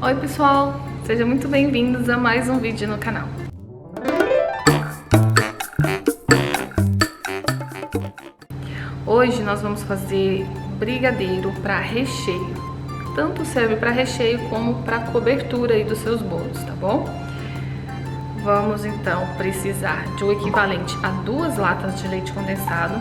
Oi pessoal, sejam muito bem-vindos a mais um vídeo no canal. Hoje nós vamos fazer brigadeiro para recheio. Tanto serve para recheio como para cobertura aí dos seus bolos, tá bom? Vamos então precisar de um equivalente a 2 latas de leite condensado.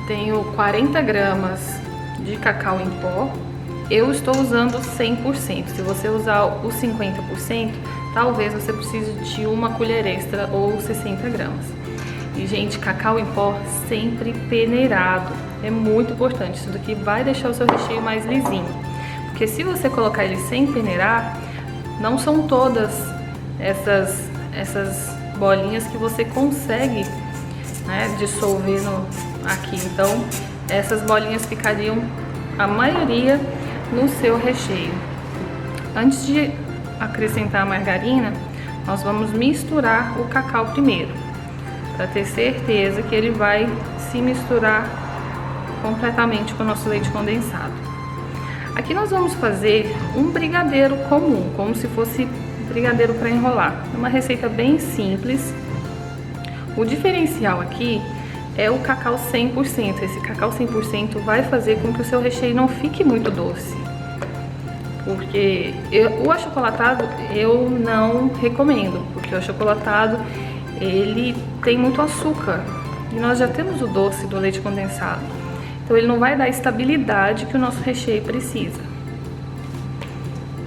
Tenho 40 gramas de cacau em pó. Eu estou usando 100%. Se você usar os 50%, talvez você precise de uma colher extra ou 60 gramas. E, gente, cacau em pó sempre peneirado. É muito importante. Isso daqui vai deixar o seu recheio mais lisinho. Porque se você colocar ele sem peneirar, não são todas essas bolinhas que você consegue, né, dissolver aqui. Então essas bolinhas ficariam, a maioria, no seu recheio. Antes de acrescentar a margarina, nós vamos misturar o cacau primeiro, para ter certeza que ele vai se misturar completamente com o nosso leite condensado. Aqui nós vamos fazer um brigadeiro comum, como se fosse brigadeiro para enrolar. É uma receita bem simples. O diferencial aqui é o cacau 100%. Esse cacau 100% vai fazer com que o seu recheio não fique muito doce. Porque o achocolatado eu não recomendo, porque o achocolatado ele tem muito açúcar. E nós já temos o doce do leite condensado. Então ele não vai dar a estabilidade que o nosso recheio precisa.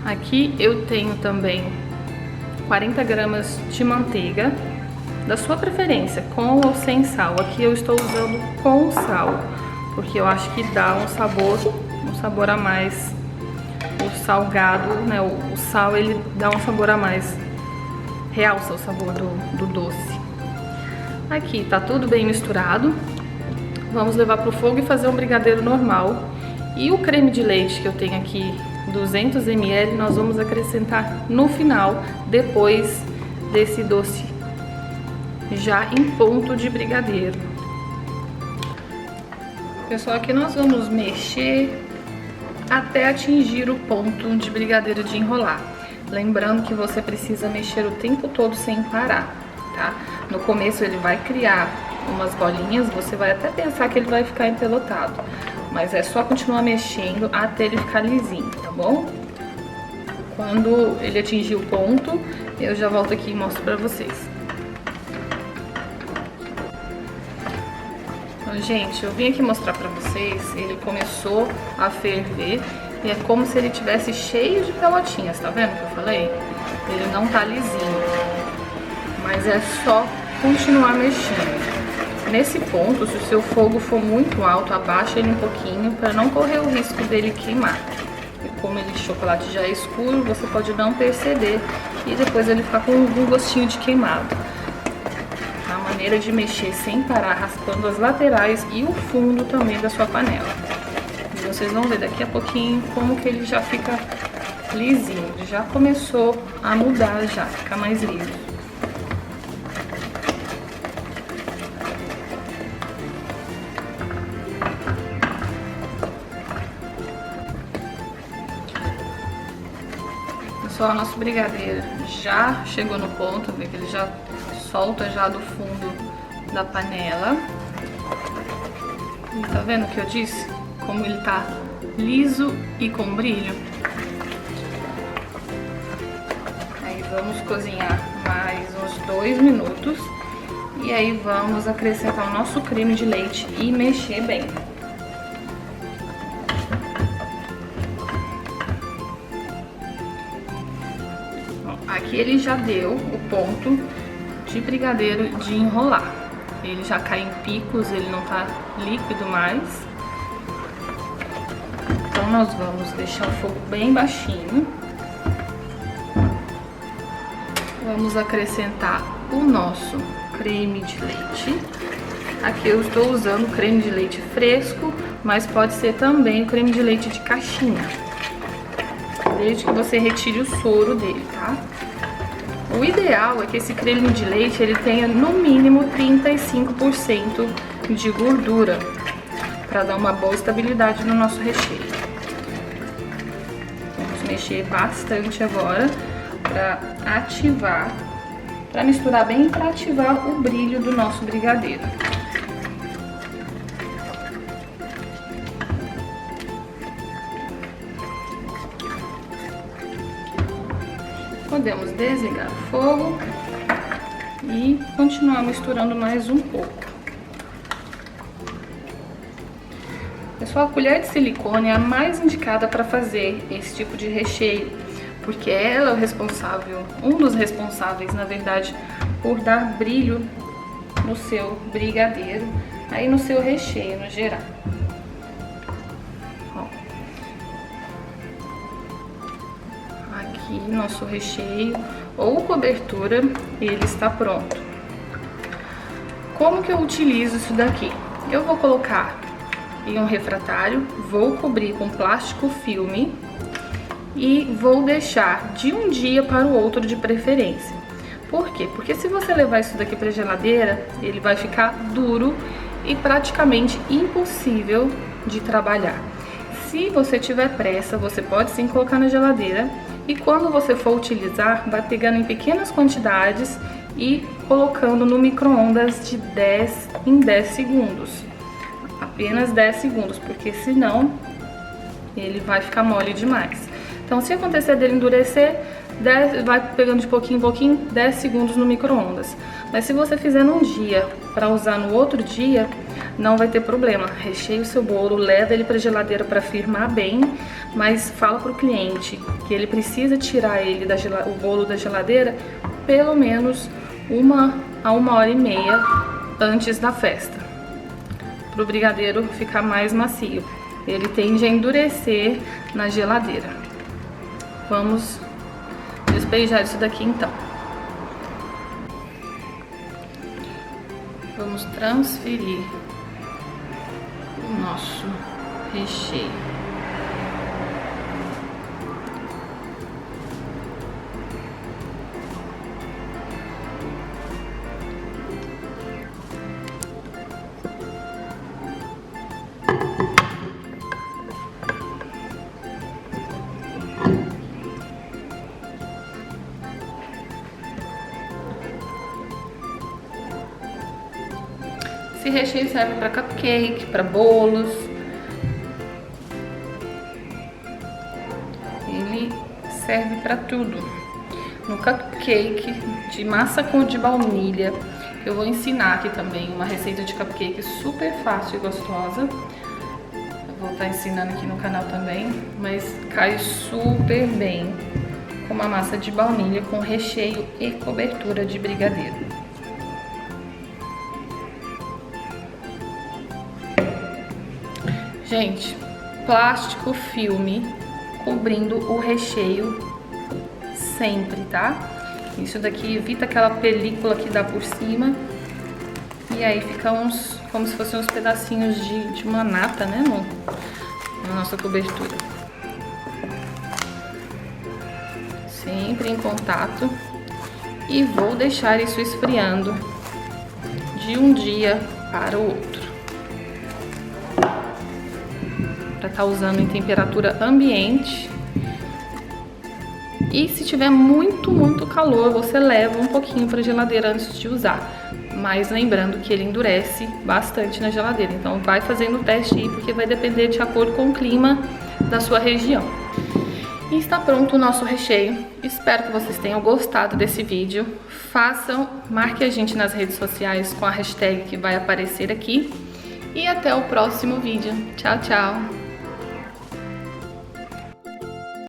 Aqui eu tenho também 40 gramas de manteiga, da sua preferência, com ou sem sal. Aqui eu estou usando com sal, porque eu acho que dá um sabor a mais. O salgado, né, o sal, ele dá um sabor a mais, realça o sabor do doce. Aqui tá tudo bem misturado. Vamos levar pro fogo e fazer um brigadeiro normal. E o creme de leite que eu tenho aqui, 200 ml, nós vamos acrescentar no final, depois desse doce já em ponto de brigadeiro. Pessoal, aqui nós vamos mexer até atingir o ponto de brigadeiro de enrolar. Lembrando que você precisa mexer o tempo todo sem parar, tá? No começo ele vai criar umas bolinhas, você vai até pensar que ele vai ficar empelotado, mas é só continuar mexendo até ele ficar lisinho, tá bom? Quando ele atingir o ponto, eu já volto aqui e mostro pra vocês. Gente, eu vim aqui mostrar pra vocês, ele começou a ferver e é como se ele tivesse cheio de pelotinhas, tá vendo que eu falei? Ele não tá lisinho, mas é só continuar mexendo. Nesse ponto, se o seu fogo for muito alto, abaixa ele um pouquinho para não correr o risco dele queimar. E como ele de chocolate já é escuro, você pode não perceber e depois ele ficar com um gostinho de queimado. A maneira de mexer sem parar, raspando as laterais e o fundo também da sua panela. E vocês vão ver daqui a pouquinho como que ele já fica lisinho. Já começou a mudar, já fica mais liso. Pessoal, nosso brigadeiro já chegou no ponto, vê que ele já solta já do fundo da panela. E tá vendo o que eu disse? Como ele tá liso e com brilho. Aí vamos cozinhar mais uns 2 minutos. E aí vamos acrescentar o nosso creme de leite e mexer bem. Aqui ele já deu o ponto de brigadeiro de enrolar. Ele já cai em picos, ele não tá líquido mais. Então nós vamos deixar o fogo bem baixinho. Vamos acrescentar o nosso creme de leite. Aqui eu estou usando creme de leite fresco, mas pode ser também o creme de leite de caixinha, desde que você retire o soro dele, tá? O ideal é que esse creminho de leite ele tenha no mínimo 35% de gordura, para dar uma boa estabilidade no nosso recheio. Vamos mexer bastante agora para ativar, para misturar bem, para ativar o brilho do nosso brigadeiro. Podemos desligar o fogo e continuar misturando mais um pouco. Pessoal, a colher de silicone é a mais indicada para fazer esse tipo de recheio, porque ela é o responsável, um dos responsáveis, na verdade, por dar brilho no seu brigadeiro, aí no seu recheio no geral. Aqui nosso recheio ou cobertura, ele está pronto. Como que eu utilizo isso daqui? Eu vou colocar em um refratário, vou cobrir com plástico filme e vou deixar de um dia para o outro de preferência. Por quê? Porque se você levar isso daqui para a geladeira, ele vai ficar duro e praticamente impossível de trabalhar. Se você tiver pressa, você pode sim colocar na geladeira e quando você for utilizar, vai pegando em pequenas quantidades e colocando no micro-ondas de 10 em 10 segundos. Apenas 10 segundos, porque senão ele vai ficar mole demais. Então, se acontecer dele endurecer, vai pegando de pouquinho em pouquinho, 10 segundos no micro-ondas. Mas se você fizer num dia para usar no outro dia, não vai ter problema. Recheie o seu bolo, leva ele para a geladeira para firmar bem, mas fala para o cliente que ele precisa tirar ele o bolo da geladeira pelo menos 1 a 1h30 antes da festa, para o brigadeiro ficar mais macio. Ele tende a endurecer na geladeira. Vamos despejar isso daqui então. Vamos transferir o nosso recheio. Esse recheio serve para cupcake, para bolos. Ele serve para tudo. No cupcake de massa cor de baunilha, eu vou ensinar aqui também uma receita de cupcake super fácil e gostosa. Eu vou estar ensinando aqui no canal também, mas cai super bem com uma massa de baunilha com recheio e cobertura de brigadeiro. Gente, plástico filme cobrindo o recheio sempre, tá? Isso daqui evita aquela película que dá por cima e aí fica como se fossem uns pedacinhos de uma nata, né, na nossa cobertura. Sempre em contato e vou deixar isso esfriando de um dia para o outro. Para estar usando em temperatura ambiente. E se tiver muito calor, você leva um pouquinho para a geladeira antes de usar. Mas lembrando que ele endurece bastante na geladeira. Então vai fazendo o teste aí, porque vai depender de acordo com o clima da sua região. E está pronto o nosso recheio. Espero que vocês tenham gostado desse vídeo. Marque a gente nas redes sociais com a hashtag que vai aparecer aqui. E até o próximo vídeo. Tchau, tchau!